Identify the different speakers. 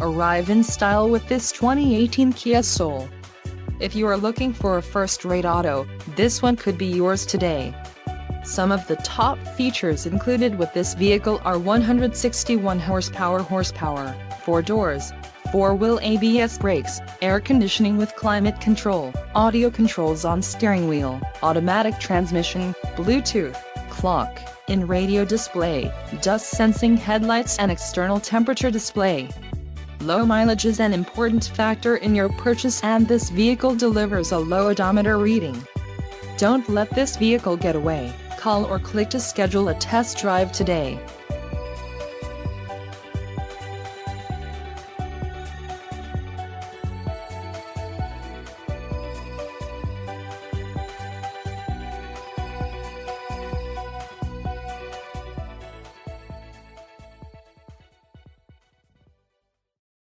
Speaker 1: Arrive in style with this 2018 Kia Soul. If you are looking for a first-rate auto, this one could be yours today. Some of the top features included with this vehicle are 161 horsepower, 4 doors, 4-wheel ABS brakes, air conditioning with climate control, audio controls on steering wheel, automatic transmission, Bluetooth, clock, in-radio display, dust sensing headlights and external temperature display. Low mileage is an important factor in your purchase, and this vehicle delivers a low odometer reading. Don't let this vehicle get away. Call or click to schedule a test drive today.